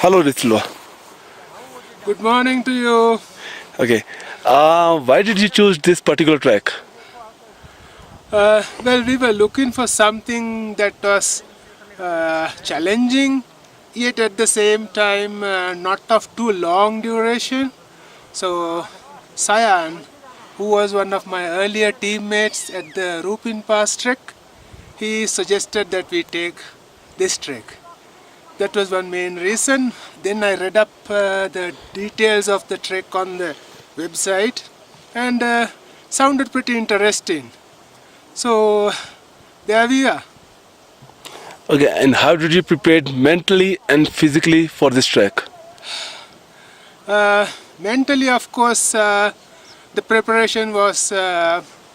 Hello, Ritulwa. Good morning to you. Okay. Why did you choose this particular track? Well, we were looking for something that was challenging, yet at the same time not of too long duration. So, Sayan, who was one of my earlier teammates at the Rupin Pass trek, he suggested that we take this trek. That was one main reason. Then I read up the details of the trek on the website and sounded pretty interesting. So there we are. Okay, and how did you prepare mentally and physically for this track? Mentally, of course, the preparation was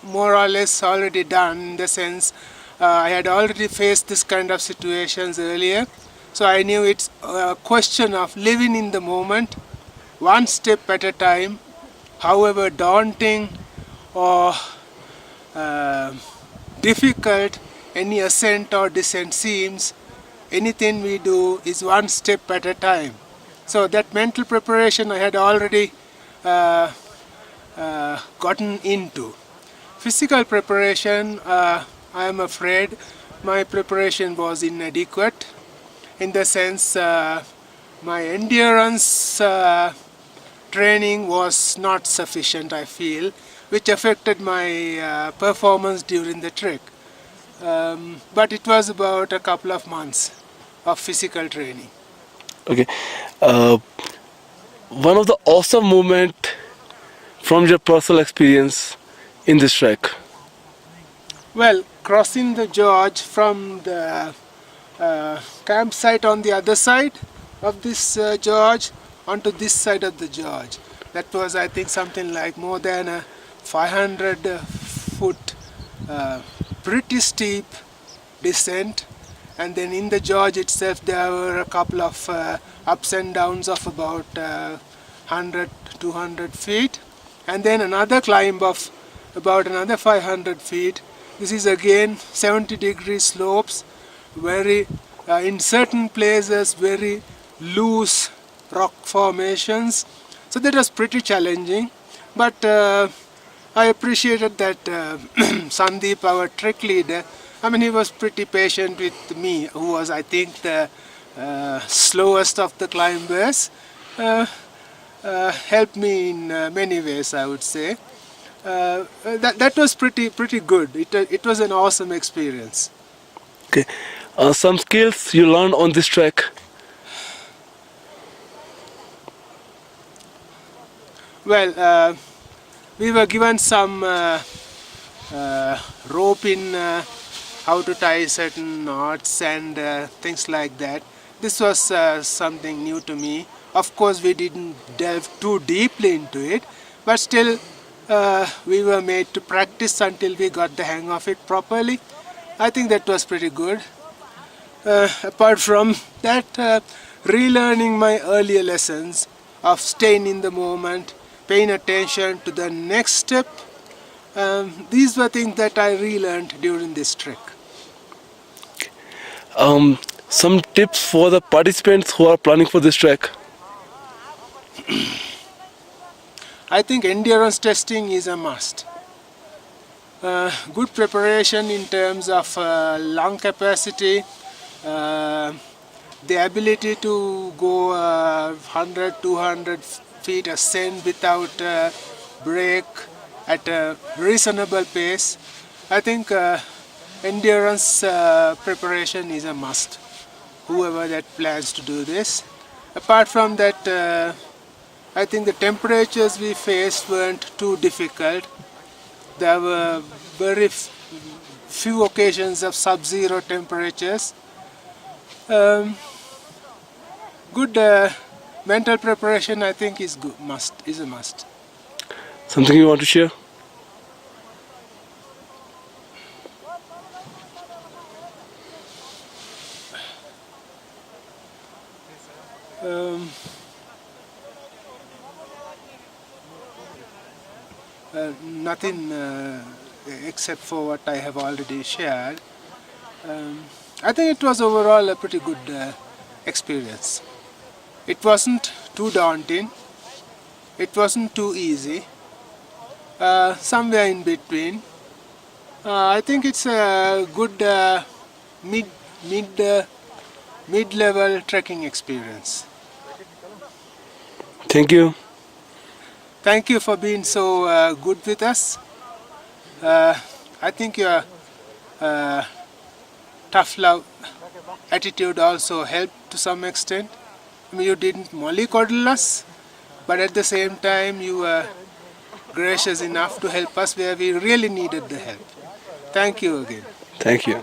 more or less already done in the sense I had already faced this kind of situations earlier. So I knew it's a question of living in the moment, one step at a time, however daunting or uh, difficult any ascent or descent seems, anything we do is one step at a time. So that mental preparation I had already gotten into. Physical preparation, I am afraid my preparation was inadequate in the sense my endurance training was not sufficient, I feel, which affected my performance during the trek. But it was about a couple of months of physical training. Okay. Uh, One of the awesome moment from your personal experience in this track. Well, crossing the gorge from the campsite on the other side of this gorge onto this side of the gorge. That was, I think, something like more than a 500 foot pretty steep descent, and then in the gorge itself there were a couple of ups and downs of about 100 200 feet, and then another climb of about another 500 feet. This is again 70-degree slopes, very in certain places very loose rock formations, so that was pretty challenging, but I appreciated that Sandeep, our trek leader, I mean, he was pretty patient with me, who was, I think, the slowest of the climbers. Helped me in many ways, I would say. That was pretty good. It was an awesome experience. Okay. Some skills you learned on this track. Well, we were given some rope in how to tie certain knots and things like that. This was something new to me. Of course, we didn't delve too deeply into it, but still we were made to practice until we got the hang of it properly. I think that was pretty good. Apart from that, relearning my earlier lessons of staying in the moment, paying attention to the next step, these were things that I relearned during this trek. Some tips for the participants who are planning for this track. I think endurance testing is a must. Good preparation in terms of lung capacity, the ability to go 100, 200 feet ascend without break at a reasonable pace. I think endurance preparation is a must, whoever that plans to do this. Apart from that, I think the temperatures we faced weren't too difficult. There were very few occasions of sub-zero temperatures. Good mental preparation, I think, is a must. Something you want to share? Um, Nothing except for what I have already shared. I think it was overall a pretty good experience. It wasn't too daunting. It wasn't too easy. Somewhere in between. I think it's a good mid mid mid-level trekking experience. Thank you. Thank you for being so good with us. I think your tough love attitude also helped to some extent. I mean, you didn't mollycoddle us, but at the same time you were gracious enough to help us where we really needed the help. Thank you again. Thank you.